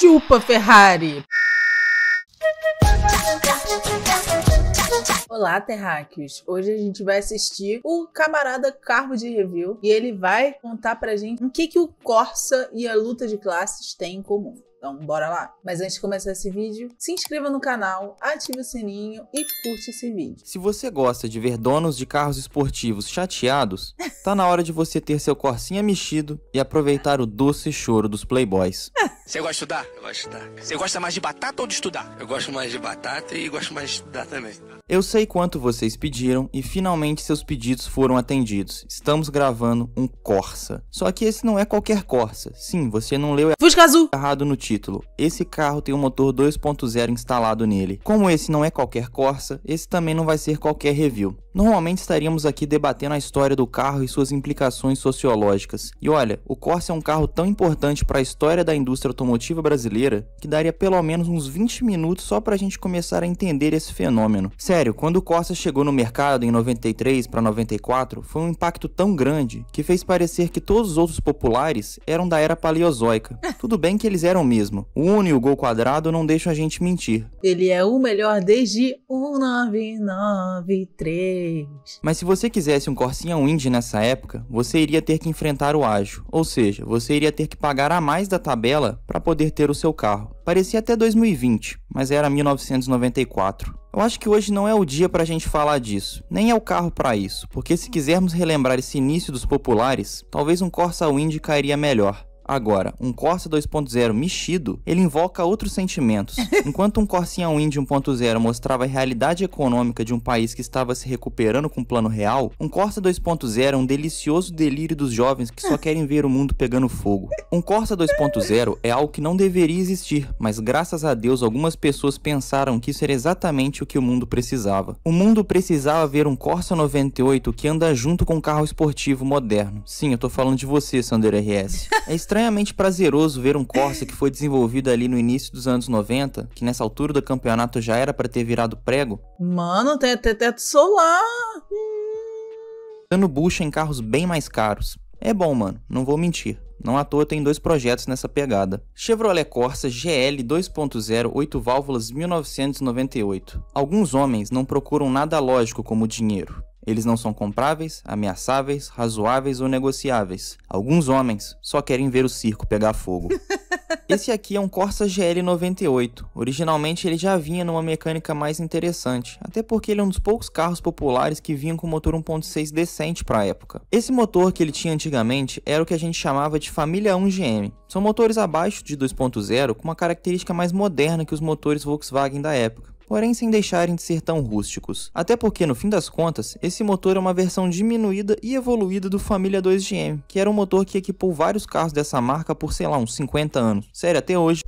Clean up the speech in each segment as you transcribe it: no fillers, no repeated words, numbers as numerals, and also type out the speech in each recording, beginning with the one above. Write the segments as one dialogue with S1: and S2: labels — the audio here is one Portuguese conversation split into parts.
S1: Chupa, Ferrari! Olá, terráqueos! Hoje a gente vai assistir o camarada Carro de Review e ele vai contar pra gente o que o Corsa e a luta de classes têm em comum. Então, bora lá! Mas antes de começar esse vídeo, se inscreva no canal, ative o sininho e curte esse vídeo.
S2: Se você gosta de ver donos de carros esportivos chateados, tá na hora de você ter seu Corsinha mexido e aproveitar o doce choro dos playboys.
S3: Você gosta de estudar? Eu gosto de estudar. Você gosta mais de batata ou de estudar? Eu gosto mais de batata e gosto mais de estudar também.
S2: Eu sei quanto vocês pediram e finalmente seus pedidos foram atendidos. Estamos gravando um Corsa. Só que esse não é qualquer Corsa. Sim, você não leu
S1: Fusca Azul!
S2: Errado no título. Esse carro tem um motor 2.0 instalado nele. Como esse não é qualquer Corsa, esse também não vai ser qualquer review. Normalmente estaríamos aqui debatendo a história do carro e suas implicações sociológicas. E olha, o Corsa é um carro tão importante para a história da indústria automotiva brasileira que daria pelo menos uns 20 minutos só para a gente começar a entender esse fenômeno. Sério, quando o Corsa chegou no mercado em 93 para 94, foi um impacto tão grande que fez parecer que todos os outros populares eram da era paleozoica. Tudo bem que eles eram mesmo. O Uno e o Gol quadrado não deixam a gente mentir.
S1: Ele é o melhor desde 1993.
S2: Mas se você quisesse um Corsinha Wind nessa época, você iria ter que enfrentar o ágio, ou seja, você iria ter que pagar a mais da tabela para poder ter o seu carro. Parecia até 2020, mas era 1994. Eu acho que hoje não é o dia pra gente falar disso, nem é o carro pra isso, porque se quisermos relembrar esse início dos populares, talvez um Corsa Wind cairia melhor. Agora, um Corsa 2.0 mexido, ele invoca outros sentimentos. Enquanto um Corsinha Wind 1.0 mostrava a realidade econômica de um país que estava se recuperando com um plano real, um Corsa 2.0 é um delicioso delírio dos jovens que só querem ver o mundo pegando fogo. Um Corsa 2.0 é algo que não deveria existir, mas graças a Deus algumas pessoas pensaram que isso era exatamente o que o mundo precisava. O mundo precisava ver um Corsa 98 que anda junto com um carro esportivo moderno. Sim, eu tô falando de você, Sandero RS. É estranhamente prazeroso ver um Corsa que foi desenvolvido ali no início dos anos 90, que nessa altura do campeonato já era para ter virado prego.
S1: Mano, tem até teto solar.
S2: Dando bucha em carros bem mais caros. É bom, mano, não vou mentir. Não à toa tem dois projetos nessa pegada. Chevrolet Corsa GL 2.0 8 válvulas 1998. Alguns homens não procuram nada lógico como dinheiro. Eles não são compráveis, ameaçáveis, razoáveis ou negociáveis. Alguns homens só querem ver o circo pegar fogo. Esse aqui é um Corsa GL 98. Originalmente ele já vinha numa mecânica mais interessante, até porque ele é um dos poucos carros populares que vinham com motor 1.6 decente para a época. Esse motor que ele tinha antigamente era o que a gente chamava de família 1 GM. São motores abaixo de 2.0 com uma característica mais moderna que os motores Volkswagen da época, porém sem deixarem de ser tão rústicos. Até porque, no fim das contas, esse motor é uma versão diminuída e evoluída do Família 2 GM, que era um motor que equipou vários carros dessa marca por, sei lá, uns 50 anos. Sério, até hoje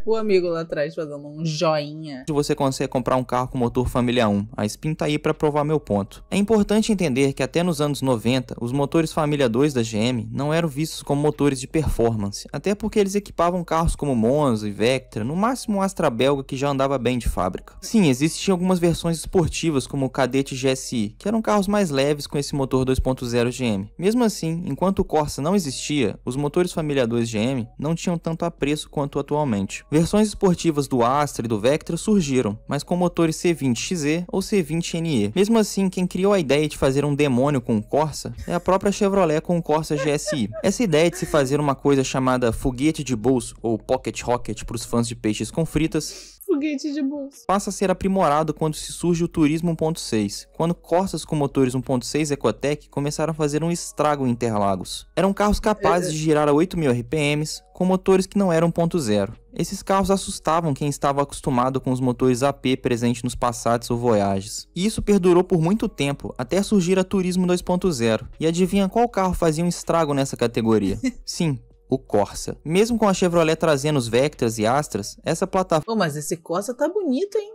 S1: O amigo lá atrás fazendo um joinha.
S2: você consegue comprar um carro com motor Família 1. A Spin tá aí para provar meu ponto. É importante entender que até nos anos 90, os motores Família 2 da GM não eram vistos como motores de performance, até porque eles equipavam carros como Monza e Vectra, no máximo um Astra belga que já andava bem de fábrica. Sim, existiam algumas versões esportivas como o Cadete GSI, que eram carros mais leves com esse motor 2.0 GM. Mesmo assim, enquanto o Corsa não existia, os motores Família 2 GM não tinham tanto apreço quanto atualmente. Versões esportivas do Astra e do Vectra surgiram, mas com motores C20XE ou C20NE. Mesmo assim, quem criou a ideia de fazer um demônio com o Corsa é a própria Chevrolet com o Corsa GSI. Essa ideia de se fazer uma coisa chamada foguete de bolso ou pocket rocket para os fãs de peixes com fritas
S1: Foguete de bolso.
S2: passa a ser aprimorado quando se surge o Turismo 1.6, quando Corsas com motores 1.6 Ecotec começaram a fazer um estrago em Interlagos. Eram carros capazes de girar a 8.000 RPMs, com motores que não eram 1.0. Esses carros assustavam quem estava acostumado com os motores AP presentes nos Passats ou Voyages. E isso perdurou por muito tempo, até surgir a Turismo 2.0. E adivinha qual carro fazia um estrago nessa categoria? Sim, o Corsa. Mesmo com a Chevrolet trazendo os Vectras e Astras, essa plataforma
S1: Pô, mas esse Corsa tá bonito, hein?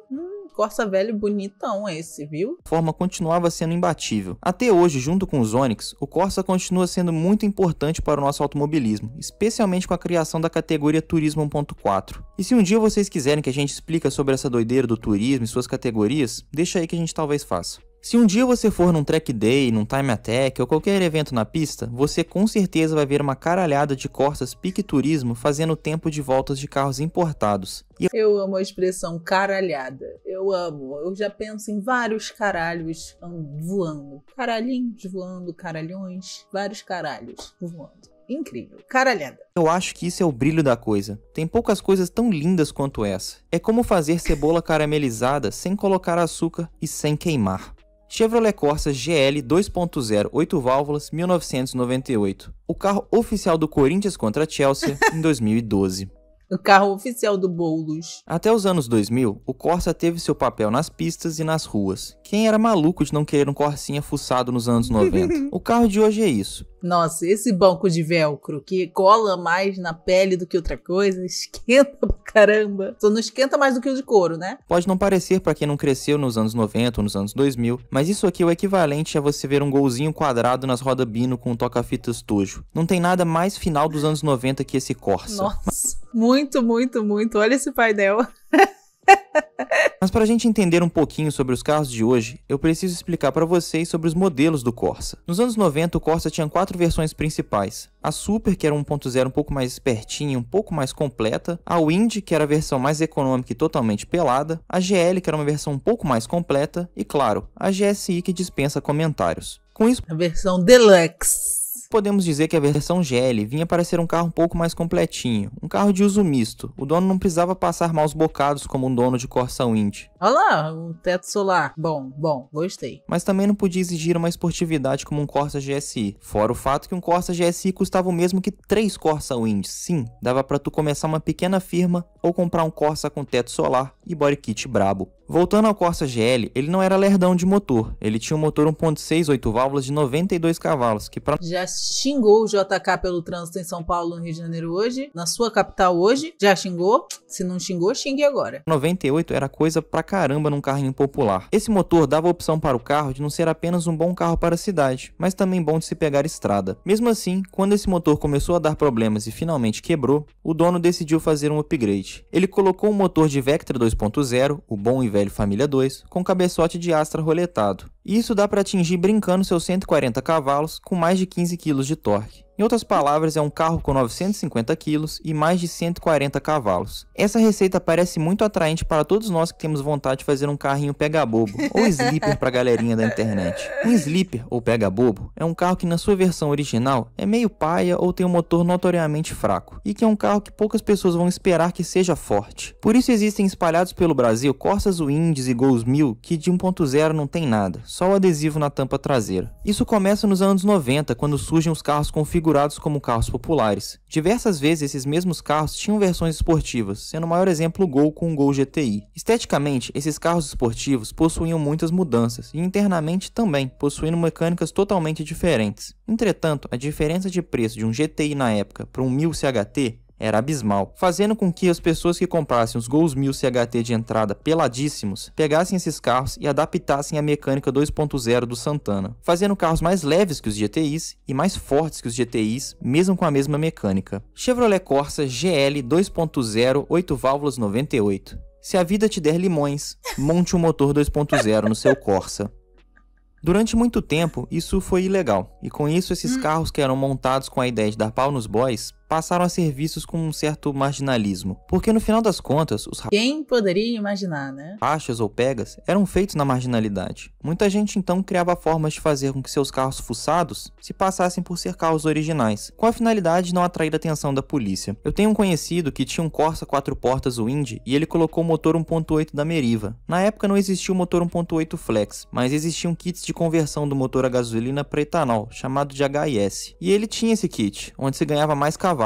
S1: Corsa velho bonitão esse, viu?
S2: continuava sendo imbatível. Até hoje, junto com os Onix, o Corsa continua sendo muito importante para o nosso automobilismo, especialmente com a criação da categoria Turismo 1.4. E se um dia vocês quiserem que a gente explique sobre essa doideira do turismo e suas categorias, deixa aí que a gente talvez faça. Se um dia você for num track day, num time attack ou qualquer evento na pista, você com certeza vai ver uma caralhada de Corsas pique turismo fazendo tempo de voltas de carros importados.
S1: Eu amo a expressão caralhada. Eu amo. Eu já penso em vários caralhos voando. Caralhinhos voando, caralhões, vários caralhos voando. Incrível. Caralhada.
S2: Eu acho que isso é o brilho da coisa. Tem poucas coisas tão lindas quanto essa. É como fazer cebola caramelizada sem colocar açúcar e sem queimar. Chevrolet Corsa GL 2.0 8 válvulas 1998. O carro oficial do Corinthians contra Chelsea em 2012.
S1: O carro oficial do Boulos.
S2: Até os anos 2000, o Corsa teve seu papel nas pistas e nas ruas. Quem era maluco de não querer um Corsinha fuçado nos anos 90? O carro de hoje é isso.
S1: Nossa, esse banco de velcro que cola mais na pele do que outra coisa, esquenta pra caramba. Só não esquenta mais do que o de couro, né?
S2: Pode não parecer pra quem não cresceu nos anos 90 ou nos anos 2000, mas isso aqui é o equivalente a você ver um golzinho quadrado nas rodas Bino com um toca-fitas Tojo. Não tem nada mais final dos anos 90 que esse Corsa.
S1: Nossa, muito, muito, muito. Olha esse painel.
S2: Mas para a gente entender um pouquinho sobre os carros de hoje, eu preciso explicar para vocês sobre os modelos do Corsa. Nos anos 90, o Corsa tinha 4 versões principais. A Super, que era 1.0 um pouco mais espertinha, um pouco mais completa. A Wind, que era a versão mais econômica e totalmente pelada. A GL, que era uma versão um pouco mais completa. E claro, a GSI, que dispensa comentários. Com isso,
S1: a versão Deluxe.
S2: Podemos dizer que a versão GL vinha para ser um carro um pouco mais completinho, um carro de uso misto. O dono não precisava passar maus bocados como um dono de Corsa Wind.
S1: Olha lá, um teto solar. Bom, gostei.
S2: Mas também não podia exigir uma esportividade como um Corsa GSI. Fora o fato que um Corsa GSI custava o mesmo que 3 Corsa Wind. Sim, dava para tu começar uma pequena firma ou comprar um Corsa com teto solar e body kit brabo. Voltando ao Corsa GL, ele não era lerdão de motor. Ele tinha um motor 1.6 8 válvulas de 92 cavalos, que para...
S1: Já xingou o JK pelo trânsito em São Paulo, no Rio de Janeiro hoje? Na sua capital hoje? Já xingou? Se não xingou, xingue agora.
S2: 98 era coisa pra caramba num carrinho popular. Esse motor dava a opção para o carro de não ser apenas um bom carro para a cidade, mas também bom de se pegar estrada. Mesmo assim, quando esse motor começou a dar problemas e finalmente quebrou, o dono decidiu fazer um upgrade. Ele colocou um motor de Vectra 2.0, o bom e velho Família 2, com cabeçote de Astra roletado. E isso dá para atingir brincando seus 140 cavalos com mais de 15 kg de torque. Em outras palavras, é um carro com 950 kg e mais de 140 cavalos. Essa receita parece muito atraente para todos nós que temos vontade de fazer um carrinho pega-bobo, ou sleeper para a galerinha da internet. Um sleeper, ou pega-bobo, é um carro que na sua versão original é meio paia ou tem um motor notoriamente fraco, e que é um carro que poucas pessoas vão esperar que seja forte. Por isso existem espalhados pelo Brasil Corsas Winds e Gols 1000 que de 1.0 não tem nada, só o adesivo na tampa traseira. Isso começa nos anos 90, quando surgem os carros configurados como carros populares. Diversas vezes esses mesmos carros tinham versões esportivas, sendo o maior exemplo o Gol com o Gol GTI. Esteticamente, esses carros esportivos possuíam muitas mudanças, e internamente também, possuindo mecânicas totalmente diferentes. Entretanto, a diferença de preço de um GTI na época para um 1000 CHT era abismal, fazendo com que as pessoas que comprassem os Gols 1000 CHT de entrada peladíssimos pegassem esses carros e adaptassem a mecânica 2.0 do Santana, fazendo carros mais leves que os GTIs e mais fortes que os GTIs, mesmo com a mesma mecânica. Chevrolet Corsa GL 2.0 8 válvulas 98. Se a vida te der limões, monte um motor 2.0 no seu Corsa. Durante muito tempo, isso foi ilegal, e com isso esses carros que eram montados com a ideia de dar pau nos boys passaram a ser vistos com um certo marginalismo, porque no final das contas, os
S1: quem poderia imaginar, né?
S2: rachas ou pegas eram feitos na marginalidade. Muita gente então criava formas de fazer com que seus carros fuçados se passassem por ser carros originais, com a finalidade de não atrair a atenção da polícia. Eu tenho um conhecido que tinha um Corsa 4 portas Wind e ele colocou o motor 1.8 da Meriva. Na época não existia o motor 1.8 Flex, mas existiam kits de conversão do motor a gasolina para etanol, chamado de HIS. E ele tinha esse kit, onde se ganhava mais cavalos.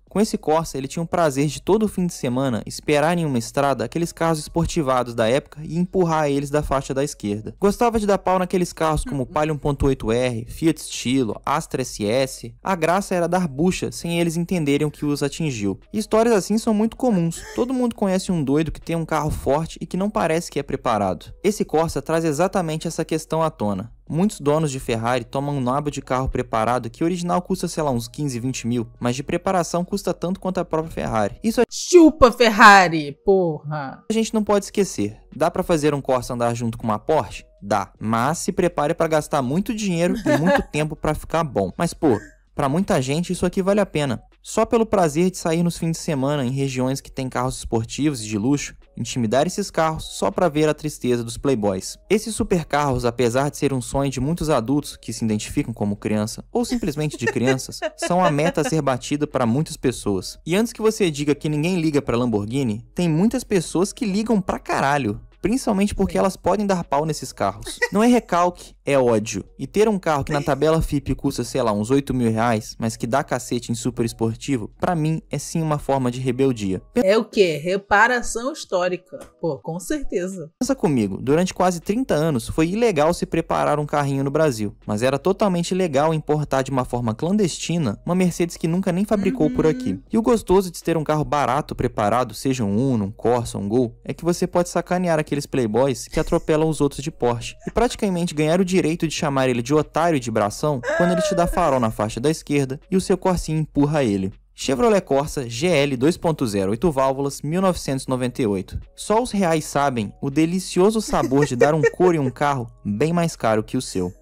S2: Com esse Corsa, ele tinha o prazer de todo fim de semana esperar em uma estrada aqueles carros esportivados da época e empurrar eles da faixa da esquerda. Gostava de dar pau naqueles carros como Palio 1.8R, Fiat Stilo, Astra SS. A graça era dar bucha sem eles entenderem o que os atingiu. E histórias assim são muito comuns. Todo mundo conhece um doido que tem um carro forte e que não parece que é preparado. Esse Corsa traz exatamente essa questão à tona. Muitos donos de Ferrari tomam um nabo de carro preparado que original custa, sei lá, uns 15, 20 mil, mas de preparação custa custa tanto quanto a própria Ferrari. Isso
S1: Chupa, Ferrari, porra!
S2: a gente não pode esquecer. Dá pra fazer um Corsa andar junto com uma Porsche? Dá. Mas se prepare pra gastar muito dinheiro e muito tempo pra ficar bom. Mas pô, pra muita gente isso aqui vale a pena. Só pelo prazer de sair nos fins de semana em regiões que tem carros esportivos e de luxo, intimidar esses carros só para ver a tristeza dos playboys. Esses supercarros, apesar de ser um sonho de muitos adultos que se identificam como criança ou simplesmente de crianças, são a meta a ser batida para muitas pessoas. E antes que você diga que ninguém liga para Lamborghini, tem muitas pessoas que ligam pra caralho. Principalmente porque elas podem dar pau nesses carros. Não é recalque, é ódio. E ter um carro que na tabela FIP custa, sei lá, uns 8 mil reais, mas que dá cacete em super esportivo, pra mim é sim uma forma de rebeldia.
S1: É o quê? Reparação histórica. Pô, com certeza.
S2: Pensa comigo, durante quase 30 anos foi ilegal se preparar um carrinho no Brasil, mas era totalmente legal importar de uma forma clandestina uma Mercedes que nunca nem fabricou por aqui. E o gostoso de ter um carro barato preparado, seja um Uno, um Corsa, um Gol, é que você pode sacanear aqueles playboys que atropelam os outros de Porsche e praticamente ganhar o direito de chamar ele de otário e de bração quando ele te dá farol na faixa da esquerda e o seu Corsinha empurra ele. Chevrolet Corsa GL 2.0 8 válvulas 1998. Só os reais sabem o delicioso sabor de dar um couro em um carro bem mais caro que o seu.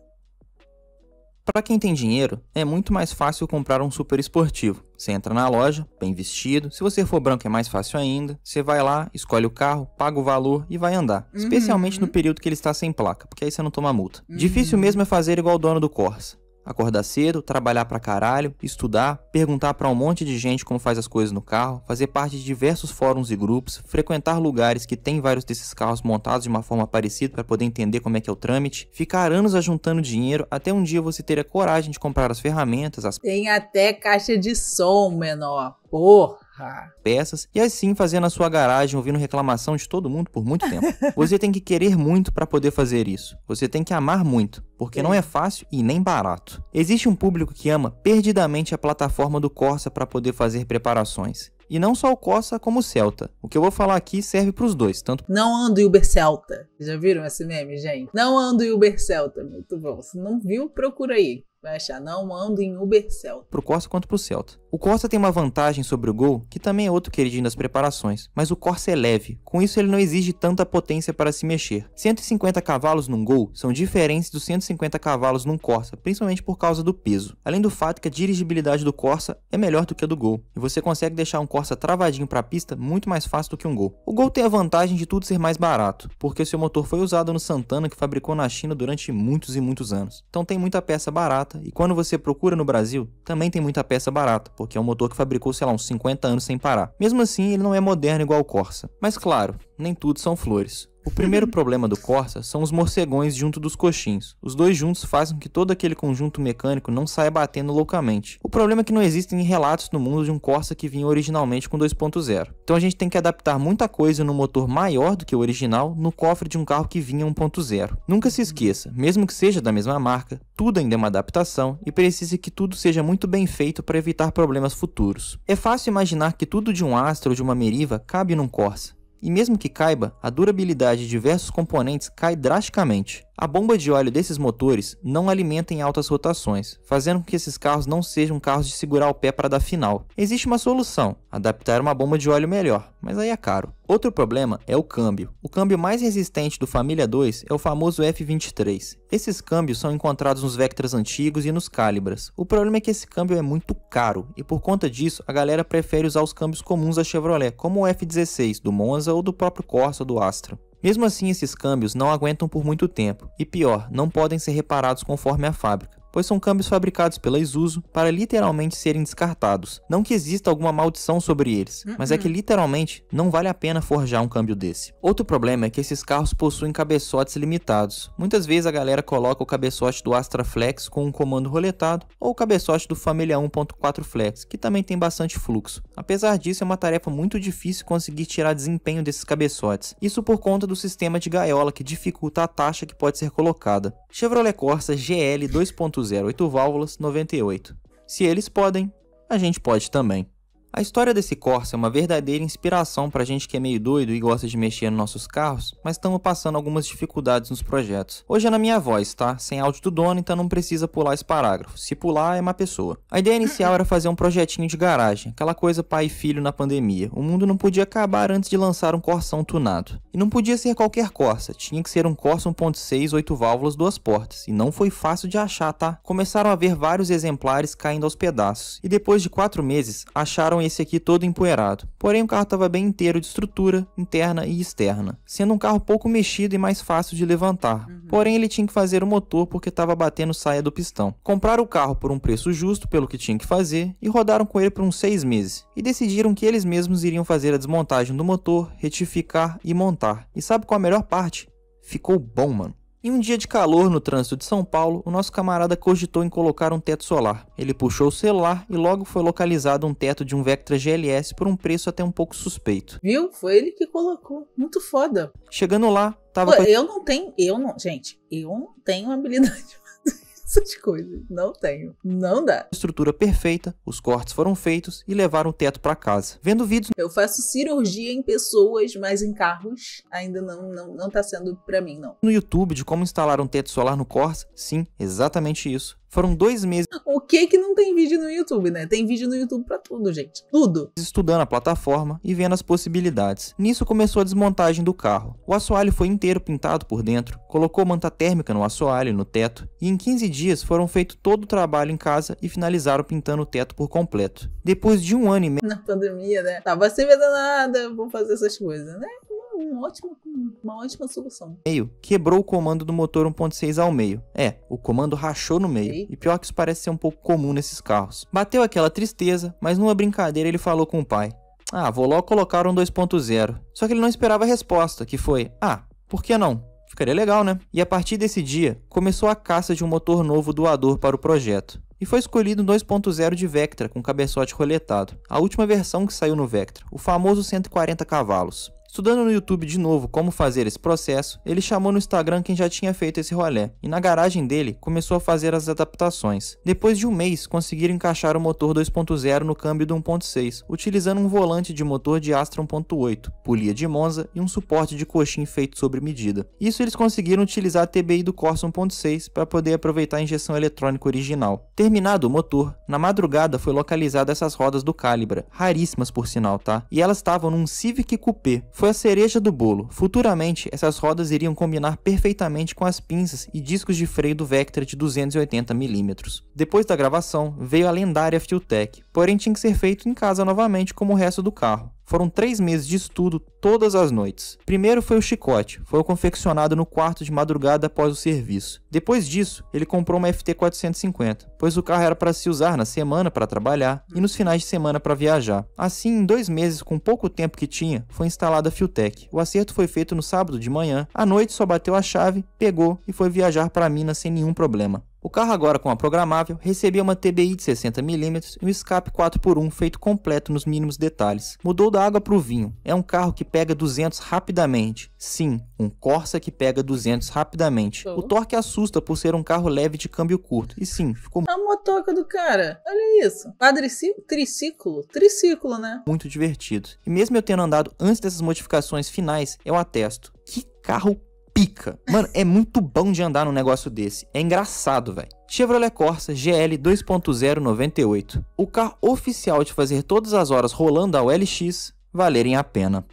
S2: Para quem tem dinheiro, é muito mais fácil comprar um super esportivo. Você entra na loja, bem vestido, se você for branco é mais fácil ainda, você vai lá, escolhe o carro, paga o valor e vai andar. Especialmente no período que ele está sem placa, porque aí você não toma multa. Difícil mesmo é fazer igual o dono do Corsa. Acordar cedo, trabalhar pra caralho, estudar, perguntar pra um monte de gente como faz as coisas no carro, fazer parte de diversos fóruns e grupos, frequentar lugares que tem vários desses carros montados de uma forma parecida para poder entender como é que é o trâmite, ficar anos ajuntando dinheiro até um dia você ter a coragem de comprar as ferramentas, as
S1: Tem até caixa de som, menor. Porra!
S2: peças e assim fazer na sua garagem ouvindo reclamação de todo mundo por muito tempo. Você tem que querer muito para poder fazer isso. Você tem que amar muito, porque não é fácil e nem barato. Existe um público que ama perdidamente a plataforma do Corsa para poder fazer preparações. E não só o Corsa como o Celta. O que eu vou falar aqui serve para os dois, tanto
S1: Não ando em Uber Celta. Já viram esse meme, gente? Não ando em Uber Celta. Muito bom. Se não viu, procura aí. Vai achar, não ando em Uber Celta.
S2: pro Corsa quanto pro Celta. O Corsa tem uma vantagem sobre o Gol, que também é outro queridinho das preparações, mas o Corsa é leve, com isso ele não exige tanta potência para se mexer. 150 cavalos num Gol são diferentes dos 150 cavalos num Corsa, principalmente por causa do peso. Além do fato que a dirigibilidade do Corsa é melhor do que a do Gol, e você consegue deixar um Corsa travadinho para a pista muito mais fácil do que um Gol. O Gol tem a vantagem de tudo ser mais barato, porque o seu motor foi usado no Santana, que fabricou na China durante muitos e muitos anos. Então tem muita peça barata, e quando você procura no Brasil, também tem muita peça barata, porque é um motor que fabricou, sei lá, uns 50 anos sem parar. Mesmo assim, ele não é moderno igual o Corsa. Mas claro, nem tudo são flores. O primeiro problema do Corsa são os morcegões junto dos coxins. Os dois juntos fazem com que todo aquele conjunto mecânico não saia batendo loucamente. O problema é que não existem relatos no mundo de um Corsa que vinha originalmente com 2.0. Então a gente tem que adaptar muita coisa no motor maior do que o original no cofre de um carro que vinha 1.0. Nunca se esqueça, mesmo que seja da mesma marca, tudo ainda é uma adaptação e precisa que tudo seja muito bem feito para evitar problemas futuros. É fácil imaginar que tudo de um Astra ou de uma Meriva cabe num Corsa. E mesmo que caiba, a durabilidade de diversos componentes cai drasticamente. A bomba de óleo desses motores não alimenta em altas rotações, fazendo com que esses carros não sejam carros de segurar o pé para dar final. Existe uma solução, adaptar uma bomba de óleo melhor, mas aí é caro. Outro problema é o câmbio. O câmbio mais resistente do Família 2 é o famoso F23. Esses câmbios são encontrados nos Vectras antigos e nos Calibras. O problema é que esse câmbio é muito caro, e por conta disso a galera prefere usar os câmbios comuns da Chevrolet, como o F16 do Monza ou do próprio Corsa ou do Astra. Mesmo assim, esses câmbios não aguentam por muito tempo, e pior, não podem ser reparados conforme a fábrica, pois são câmbios fabricados pela Isuzu para literalmente serem descartados. Não que exista alguma maldição sobre eles, mas é que literalmente não vale a pena forjar um câmbio desse. Outro problema é que esses carros possuem cabeçotes limitados. Muitas vezes a galera coloca o cabeçote do Astra Flex com um comando roletado, ou o cabeçote do Família 1.4 Flex, que também tem bastante fluxo. Apesar disso, é uma tarefa muito difícil conseguir tirar desempenho desses cabeçotes. Isso por conta do sistema de gaiola que dificulta a taxa que pode ser colocada. Chevrolet Corsa GL 2.0 8 válvulas 98. Se eles podem, a gente pode também. A história desse Corsa é uma verdadeira inspiração pra gente que é meio doido e gosta de mexer nos nossos carros, mas estamos passando algumas dificuldades nos projetos. Hoje é na minha voz, tá? Sem áudio do dono, então não precisa pular esse parágrafo. Se pular, é má pessoa. A ideia inicial era fazer um projetinho de garagem, aquela coisa pai e filho na pandemia. O mundo não podia acabar antes de lançar um Corsão tunado. E não podia ser qualquer Corsa, tinha que ser um Corsa 1.6 8 válvulas 2 portas. E não foi fácil de achar, tá? Começaram a ver vários exemplares caindo aos pedaços. E depois de 4 meses, acharam esse aqui todo empoeirado. Porém, o carro estava bem inteiro de estrutura, interna e externa, sendo um carro pouco mexido e mais fácil de levantar. Porém, ele tinha que fazer o motor porque estava batendo saia do pistão. Compraram o carro por um preço justo pelo que tinha que fazer e rodaram com ele por uns 6 meses. E decidiram que eles mesmos iriam fazer a desmontagem do motor, retificar e montar. E sabe qual a melhor parte? Ficou bom, mano. Em um dia de calor no trânsito de São Paulo, o nosso camarada cogitou em colocar um teto solar. Ele puxou o celular e logo foi localizado um teto de um Vectra GLS por um preço até um pouco suspeito.
S1: Viu? Foi ele que colocou. Muito foda.
S2: Chegando lá, tava...
S1: Pô, eu não tenho habilidade essas coisas. Não tenho. Não dá.
S2: Estrutura perfeita, os cortes foram feitos e levaram o teto para casa. Vendo vídeos...
S1: Eu faço cirurgia em pessoas, mas em carros ainda não tá sendo pra mim, não.
S2: No YouTube de como instalar um teto solar no Corsa, sim, exatamente isso. Foram 2 meses...
S1: O que não tem vídeo no YouTube, né? Tem vídeo no YouTube pra tudo, gente. Tudo.
S2: Estudando a plataforma e vendo as possibilidades. Nisso começou a desmontagem do carro. O assoalho foi inteiro pintado por dentro, colocou manta térmica no assoalho e no teto, e em 15 dias foram feito todo o trabalho em casa e finalizaram pintando o teto por completo. Depois de 1 ano e meio...
S1: Na pandemia, né? Tava sem ver nada, vou fazer essas coisas, né? Uma ótima solução.
S2: Quebrou o comando do motor 1.6 ao meio. O comando rachou no meio. E pior que isso parece ser um pouco comum nesses carros. Bateu aquela tristeza, mas numa brincadeira ele falou com o pai. Vou logo colocar um 2.0. Só que ele não esperava a resposta, que foi, por que não? Ficaria legal, né? E a partir desse dia, começou a caça de um motor novo doador para o projeto. E foi escolhido um 2.0 de Vectra com cabeçote roletado. A última versão que saiu no Vectra, o famoso 140 cavalos. Estudando no YouTube de novo como fazer esse processo, ele chamou no Instagram quem já tinha feito esse rolê, e na garagem dele começou a fazer as adaptações. Depois de 1 mês, conseguiram encaixar o motor 2.0 no câmbio do 1.6, utilizando um volante de motor de Astra 1.8, polia de Monza e um suporte de coxim feito sob medida. Isso eles conseguiram utilizar a TBI do Corsa 1.6 para poder aproveitar a injeção eletrônica original. Terminado o motor, na madrugada foi localizada essas rodas do Calibra, raríssimas por sinal, tá? E elas estavam num Civic Coupé. Foi a cereja do bolo. Futuramente, essas rodas iriam combinar perfeitamente com as pinças e discos de freio do Vectra de 280 mm. Depois da gravação, veio a lendária Fueltech, porém tinha que ser feito em casa novamente como o resto do carro. Foram 3 meses de estudo todas as noites. Primeiro foi o chicote, foi confeccionado no quarto de madrugada após o serviço. Depois disso, ele comprou uma FT450, pois o carro era para se usar na semana para trabalhar e nos finais de semana para viajar. Assim, em 2 meses, com pouco tempo que tinha, foi instalada a Fueltech. O acerto foi feito no sábado de manhã, à noite só bateu a chave, pegou e foi viajar para Minas sem nenhum problema. O carro agora com a programável recebia uma TBI de 60 mm e um escape 4x1 feito completo nos mínimos detalhes. Mudou da água para o vinho. É um carro que pega 200 rapidamente. Sim, um Corsa que pega 200 rapidamente. O torque assusta por ser um carro leve de câmbio curto. E sim, ficou
S1: a motoca do cara. Olha isso. Triciclo, né?
S2: Muito divertido. E mesmo eu tendo andado antes dessas modificações finais, eu atesto. Que carro pica. Mano, é muito bom de andar num negócio desse. É engraçado, velho. Chevrolet Corsa GL 2.0 98. O carro oficial de fazer todas as horas rolando a OLX valerem a pena.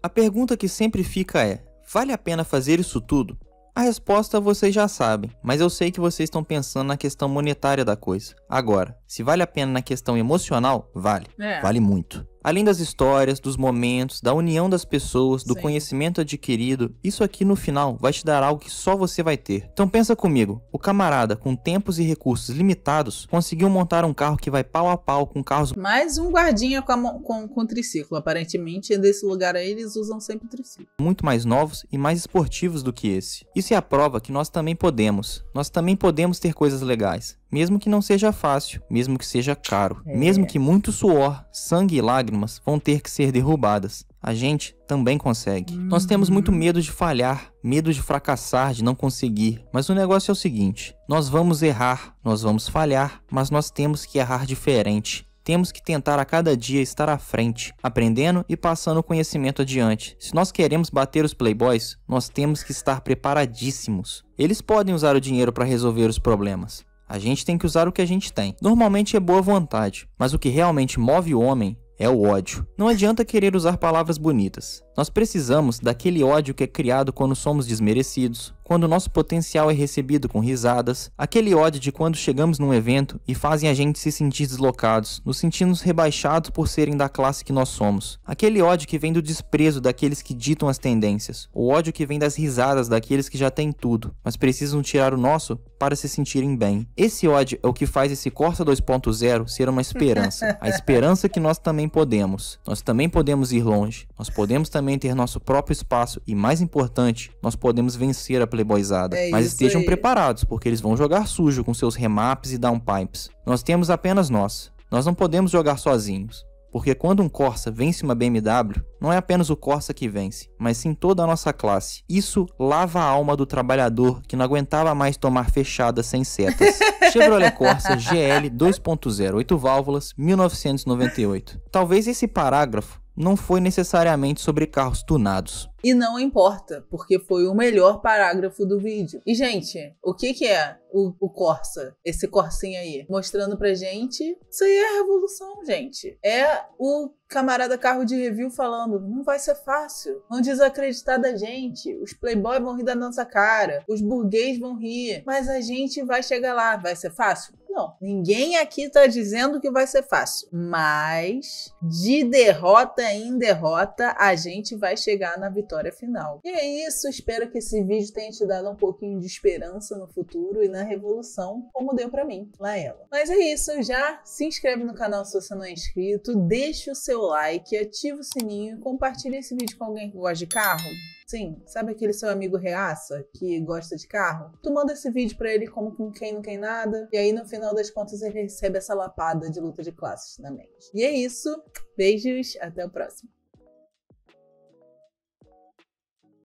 S2: A pergunta que sempre fica é: vale a pena fazer isso tudo? A resposta vocês já sabem, mas eu sei que vocês estão pensando na questão monetária da coisa. Agora, se vale a pena na questão emocional, vale. Vale muito. Além das histórias, dos momentos, da união das pessoas, do conhecimento adquirido, isso aqui no final vai te dar algo que só você vai ter. Então pensa comigo, o camarada com tempos e recursos limitados conseguiu montar um carro que vai pau a pau com carros...
S1: Mais um guardinha com triciclo, aparentemente desse lugar aí eles usam sempre triciclo.
S2: Muito mais novos e mais esportivos do que esse. Isso é a prova que nós também podemos. Nós também podemos ter coisas legais. Mesmo que não seja fácil, mesmo que seja caro, mesmo que muito suor, sangue e lágrimas vão ter que ser derrubadas, a gente também consegue. Nós temos muito medo de falhar, medo de fracassar, de não conseguir, mas o negócio é o seguinte: nós vamos errar, nós vamos falhar, mas nós temos que errar diferente. Temos que tentar a cada dia estar à frente, aprendendo e passando o conhecimento adiante. Se nós queremos bater os playboys, nós temos que estar preparadíssimos. Eles podem usar o dinheiro para resolver os problemas. A gente tem que usar o que a gente tem. Normalmente é boa vontade, mas o que realmente move o homem é o ódio. Não adianta querer usar palavras bonitas. Nós precisamos daquele ódio que é criado quando somos desmerecidos, quando o nosso potencial é recebido com risadas, aquele ódio de quando chegamos num evento e fazem a gente se sentir deslocados, nos sentimos rebaixados por serem da classe que nós somos, aquele ódio que vem do desprezo daqueles que ditam as tendências, o ódio que vem das risadas daqueles que já têm tudo, mas precisam tirar o nosso para se sentirem bem. Esse ódio é o que faz esse Corsa 2.0 ser uma esperança, a esperança que nós também podemos. Nós também podemos ir longe, nós podemos também ter nosso próprio espaço e, mais importante, nós podemos vencer a playboyzada. Mas estejam preparados, porque eles vão jogar sujo com seus remaps e downpipes. Nós temos apenas nós. Nós não podemos jogar sozinhos. Porque quando um Corsa vence uma BMW, não é apenas o Corsa que vence, mas sim toda a nossa classe. Isso lava a alma do trabalhador que não aguentava mais tomar fechada sem setas. Chevrolet Corsa GL 2.0, 8 válvulas, 1998. Talvez esse parágrafo não foi necessariamente sobre carros tunados.
S1: E não importa, porque foi o melhor parágrafo do vídeo. E, gente, o que é o Corsa? Esse Corsinha aí? Mostrando pra gente, isso aí é a revolução, gente. É o camarada carro de review falando, não vai ser fácil, vão desacreditar da gente, os playboys vão rir da nossa cara, os burguês vão rir, mas a gente vai chegar lá. Vai ser fácil? Não, ninguém aqui tá dizendo que vai ser fácil, mas de derrota em derrota a gente vai chegar na vitória final. E é isso, espero que esse vídeo tenha te dado um pouquinho de esperança no futuro e na revolução, como deu pra mim, Laela. Mas é isso, já se inscreve no canal se você não é inscrito, deixa o seu like, ativa o sininho e compartilha esse vídeo com alguém que gosta de carro. Sim, sabe aquele seu amigo reaça que gosta de carro? Tu manda esse vídeo pra ele como com quem não quer nada, e aí no final das contas ele recebe essa lapada de luta de classes na mente. E é isso, beijos, até o próximo.